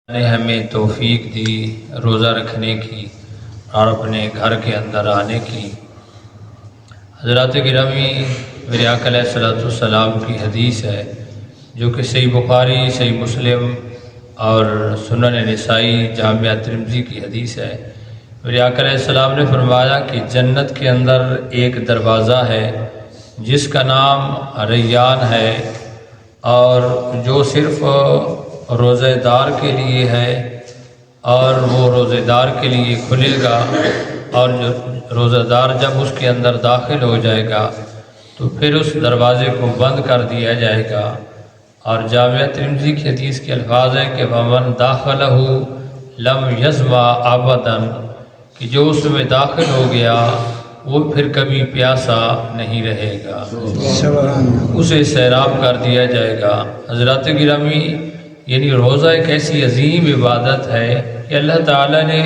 نے ہمیں توفیق دی روزہ رکھنے کی اور اپنے گھر کے اندر آنے کی۔ حضرات گرامی، میرے آقا علیہ الصلوۃ والسلام کی حدیث ہے جو کہ صحیح بخاری، صحیح مسلم اور سنن نسائی، جامع ترمذی کی حدیث ہے۔ میرے آقا علیہ السلام نے فرمایا کہ جنت کے اندر ایک دروازہ ہے جس کا نام ریان ہے، اور جو صرف روزہ دار کے لیے ہے، اور وہ روزہ دار کے لیے کھلے گا، اور جو روزہ دار جب اس کے اندر داخل ہو جائے گا تو پھر اس دروازے کو بند کر دیا جائے گا۔ اور جامع ترمذی کی حدیث کے الفاظ ہیں کہ وَمَن دَخَلَهُ لَمْ يَظْمَأْ أَبَدًا، کہ جو اس میں داخل ہو گیا وہ پھر کبھی پیاسا نہیں رہے گا، اسے سیراب کر دیا جائے گا۔ حضرات گرامی، یعنی روزہ ایک ایسی عظیم عبادت ہے کہ اللہ تعالیٰ نے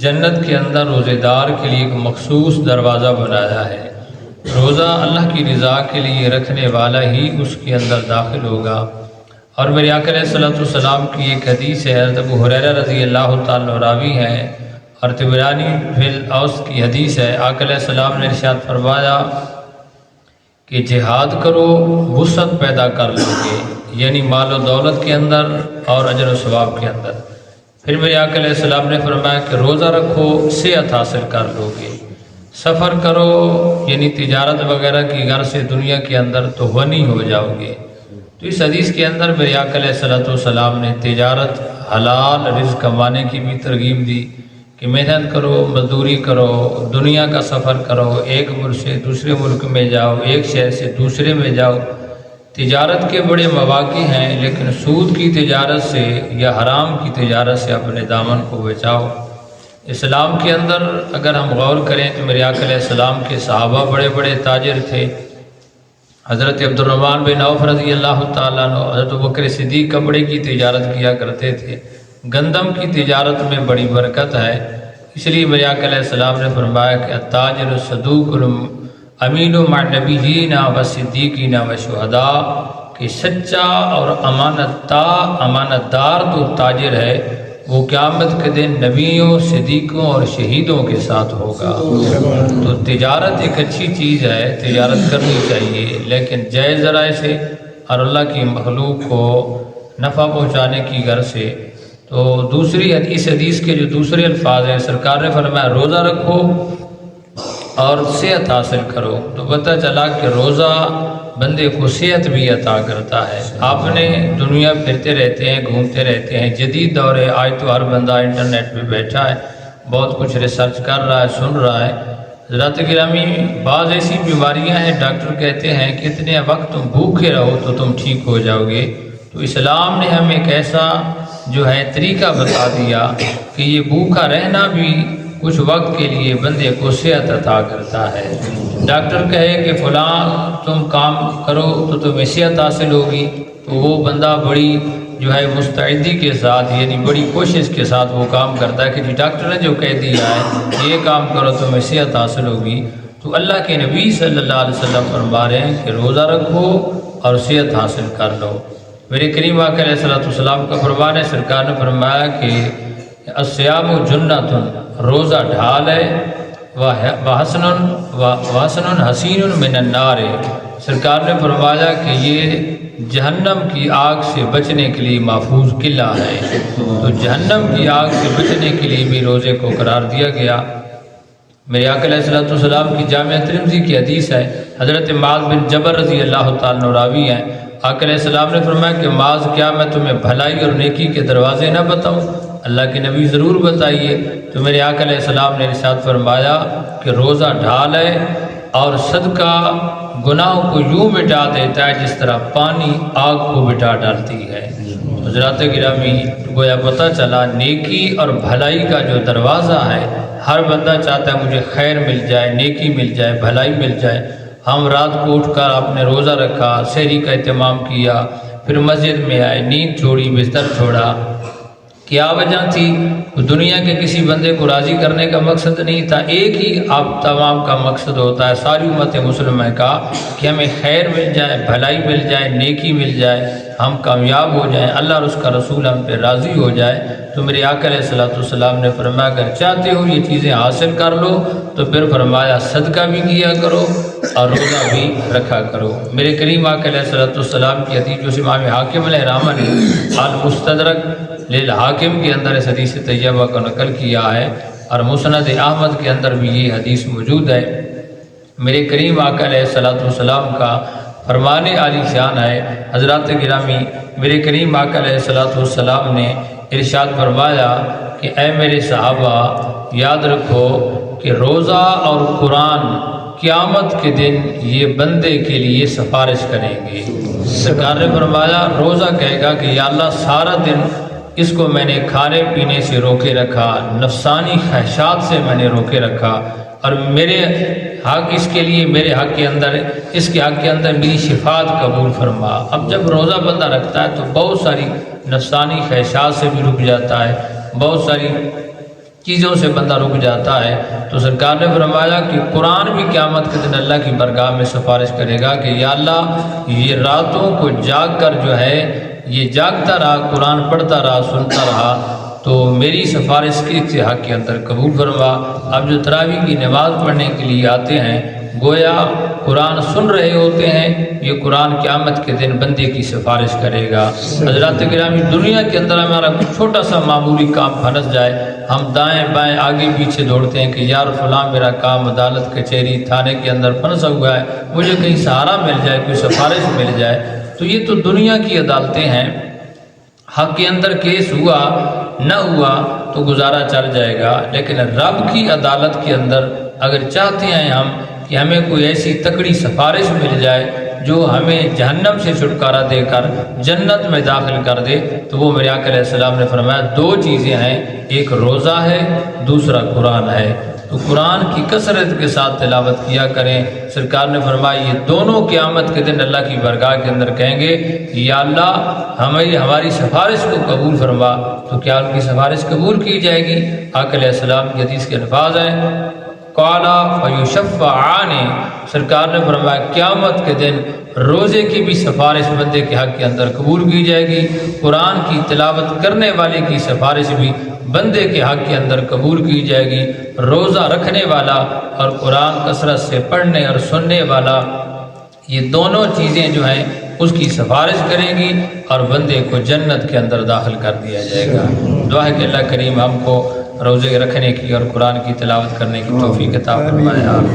جنت کے اندر روزے دار کے لیے ایک مخصوص دروازہ بنایا ہے۔ روزہ اللہ کی رضا کے لیے رکھنے والا ہی اس کے اندر داخل ہوگا۔ اور میرے آقا علیہ الصلوۃ والسلام کی ایک حدیث ہے، حضرت ابو ہریرہ رضی اللہ تعالیٰ عنہ راوی ہیں، اور طبرانی فی الاوسط کی حدیث ہے۔ آقا علیہ السلام نے ارشاد فرمایا کہ جہاد کرو وسعت پیدا کر لو گے، یعنی مال و دولت کے اندر اور اجر و ثواب کے اندر۔ پھر میرے آقا علیہ السلام نے فرمایا کہ روزہ رکھو صحت حاصل کر لو گے، سفر کرو یعنی تجارت وغیرہ کی غرض سے دنیا کے اندر تو غنی ہو جاؤ گے۔ تو اس حدیث کے اندر میرے آقا علیہ الصلوۃ والسلام نے تجارت، حلال رزق کمانے کی بھی ترغیب دی کہ محنت کرو، مزدوری کرو، دنیا کا سفر کرو، ایک ملک سے دوسرے ملک میں جاؤ، ایک شہر سے دوسرے میں جاؤ۔ تجارت کے بڑے مواقع ہیں، لیکن سود کی تجارت سے یا حرام کی تجارت سے اپنے دامن کو بچاؤ۔ اسلام کے اندر اگر ہم غور کریں تو میرے آقا علیہ السلام کے صحابہ بڑے بڑے تاجر تھے۔ حضرت عبد الرحمن بن عوف رضی اللہ تعالیٰ عنہ، حضرت ابوبکر صدیق کپڑے کی تجارت کیا کرتے تھے۔ گندم کی تجارت میں بڑی برکت ہے، اس لیے میرے آقا علیہ السلام نے فرمایا کہ التاجر الصدوق الامین مع النبیین والصدیقین والشہداء، کہ سچا اور امانت دار تو تاجر ہے وہ قیامت کے دن نبیوں، صدیقوں اور شہیدوں کے ساتھ ہوگا۔ تو تجارت ایک اچھی چیز ہے، تجارت کرنی چاہیے، لیکن جائز ذرائع سے اور اللہ کی مخلوق کو نفع پہنچانے کی غرض سے۔ تو دوسری حدیث کے جو دوسرے الفاظ ہیں، سرکار نے فرمایا روزہ رکھو اور صحت حاصل کرو۔ تو پتہ چلا کہ روزہ بندے کو صحت بھی عطا کرتا ہے۔ آپ نے دنیا پھرتے رہتے ہیں، گھومتے رہتے ہیں، جدید دور ہے، آج تو ہر بندہ انٹرنیٹ پہ بیٹھا ہے، بہت کچھ ریسرچ کر رہا ہے، سن رہا ہے۔ حضرات گرامی، بعض ایسی بیماریاں ہیں ڈاکٹر کہتے ہیں کہ اتنے وقت تم بھوکے رہو تو تم ٹھیک ہو جاؤ گے۔ تو اسلام نے ہمیں ایک ایسا جو ہے طریقہ بتا دیا کہ یہ بھوکا رہنا بھی کچھ وقت کے لیے بندے کو صحت عطا کرتا ہے۔ ڈاکٹر کہے کہ فلاں تم کام کرو تو تمہیں صحت حاصل ہوگی، تو وہ بندہ بڑی جو ہے مستعدی کے ساتھ، یعنی بڑی کوشش کے ساتھ وہ کام کرتا ہے کہ جی ڈاکٹر نے جو کہہ دیا ہے یہ کام کرو تمہیں صحت حاصل ہوگی۔ تو اللہ کے نبی صلی اللہ علیہ وسلم فرما رہے ہیں کہ روزہ رکھو اور صحت حاصل کر لو۔ میرے کریم آقا علیہ الصلوۃ والسلام کا فرمان ہے، سرکار نے فرمایا کہ الصیام جنۃ، روزہ ڈھال ہے، وحسن حسین من النار، سرکار نے فرمایا کہ یہ جہنم کی آگ سے بچنے کے لیے محفوظ قلعہ ہے۔ تو جہنم کی آگ سے بچنے کے لیے بھی روزے کو قرار دیا گیا۔ میرے آقا علیہ الصلوۃ والسلام کی جامع ترمذی کی حدیث ہے، حضرت معاذ بن جبل رضی اللہ تعالیٰ عنہ راوی ہیں۔ آقا علیہ السلام نے فرمایا کہ معاذ، کیا میں تمہیں بھلائی اور نیکی کے دروازے نہ بتاؤں؟ اللہ کے نبی ضرور بتائیے۔ تو میرے آقا علیہ السلام نے ارشاد فرمایا کہ روزہ ڈھال ہے اور صدقہ گناہوں کو یوں مٹا دیتا ہے جس طرح پانی آگ کو مٹا ڈالتی ہے۔ حضرات گرامی، گویا پتہ چلا نیکی اور بھلائی کا جو دروازہ ہے، ہر بندہ چاہتا ہے مجھے خیر مل جائے، نیکی مل جائے، بھلائی مل جائے۔ ہم رات کو اٹھ کر آپ نے روزہ رکھا، سحری کا اہتمام کیا، پھر مسجد میں آئے، نیند چھوڑی، بستر چھوڑا، کیا وجہ تھی؟ دنیا کے کسی بندے کو راضی کرنے کا مقصد نہیں تھا، ایک ہی آپ تمام کا مقصد ہوتا ہے ساری امت مسلمہ کا کہ ہمیں خیر مل جائے، بھلائی مل جائے، نیکی مل جائے، ہم کامیاب ہو جائیں، اللہ اور اس کا رسول ہم پہ راضی ہو جائے۔ تو میرے آقا علیہ الصلوۃ والسلام نے فرمایا اگر چاہتے ہو یہ چیزیں حاصل کر لو تو پھر فرمایا صدقہ بھی کیا کرو اور روزہ بھی رکھا کرو۔ میرے کریم آقا علیہ الصلوۃ والسلام کی حدیث جو امام حاکم علیہ رحمہ نے المستدرک للحاکم کے اندر اس حدیث طیبہ کو نقل کیا ہے، اور مسند احمد کے اندر بھی یہ حدیث موجود ہے۔ میرے کریم آقا علیہ الصلوۃ والسلام کا فرمان عالی شان ہے۔ حضرات گرامی، میرے کریم آقا علیہ الصلوۃ والسلام نے ارشاد فرمایا کہ اے میرے صحابہ یاد رکھو کہ روزہ اور قرآن قیامت کے دن یہ بندے کے لیے سفارش کریں گے۔ سرکار نے فرمایا روزہ کہے گا کہ یا اللہ سارا دن اس کو میں نے کھانے پینے سے روکے رکھا، نفسانی خواہشات سے میں نے روکے رکھا، اور میرے حق اس کے لیے میرے حق کے اندر اس کے حق کے اندر میری شفاعت قبول فرما۔ اب جب روزہ بندہ رکھتا ہے تو بہت ساری نفسانی خواہشات سے بھی رک جاتا ہے، بہت ساری چیزوں سے بندہ رک جاتا ہے۔ تو سرکار نے فرمایا کہ قرآن بھی قیامت کے دن اللہ کی بارگاہ میں سفارش کرے گا کہ یا اللہ یہ راتوں کو جاگ کر جو ہے یہ جاگتا رہا، قرآن پڑھتا رہا، سنتا رہا، تو میری سفارش کے حق کے اندر قبول فرما۔ اب جو تراویح کی نماز پڑھنے کے لیے آتے ہیں گویا قرآن سن رہے ہوتے ہیں، یہ قرآن قیامت کے دن بندے کی سفارش کرے گا۔ حضرات گرامی، دنیا کے اندر ہمارا کچھ چھوٹا سا معمولی کام پھنس جائے، ہم دائیں بائیں آگے پیچھے دوڑتے ہیں کہ یار فلاں میرا کام عدالت کچہری تھانے کے اندر پھنسا ہوا ہے، مجھے کہیں سہارا مل جائے، کوئی سفارش مل جائے۔ تو یہ تو دنیا کی عدالتیں ہیں، حق کے اندر کیس ہوا نہ ہوا تو گزارا چل جائے گا، لیکن رب کی عدالت کے اندر اگر چاہتے ہیں ہم کہ ہمیں کوئی ایسی تکڑی سفارش مل جائے جو ہمیں جہنم سے چھٹکارا دے کر جنت میں داخل کر دے، تو وہ میرے آقا علیہ السلام نے فرمایا دو چیزیں ہیں، ایک روزہ ہے، دوسرا قرآن ہے۔ تو قرآن کی کثرت کے ساتھ تلاوت کیا کریں۔ سرکار نے فرمایا یہ دونوں قیامت کے دن اللہ کی بارگاہ کے اندر کہیں گے یا اللہ ہمیں ہماری سفارش کو قبول فرما، تو کیا ان کی سفارش قبول کی جائے گی؟ آقا علیہ السلام کی حدیث کے الفاظ ہیں قالا فیشفعان، سرکار نے فرمایا قیامت کے دن روزے کی بھی سفارش بندے کے حق کے اندر قبول کی جائے گی، قرآن کی تلاوت کرنے والے کی سفارش بھی بندے کے حق کے اندر قبول کی جائے گی، روزہ رکھنے والا اور قرآن کثرت سے پڑھنے اور سننے والا یہ دونوں چیزیں جو ہیں اس کی سفارش کریں گی اور بندے کو جنت کے اندر داخل کر دیا جائے گا۔ دعا ہے کہ اللہ کریم ہم کو روزے رکھنے کی اور قرآن کی تلاوت کرنے کی توفیق عطا فرمائے۔ آمین۔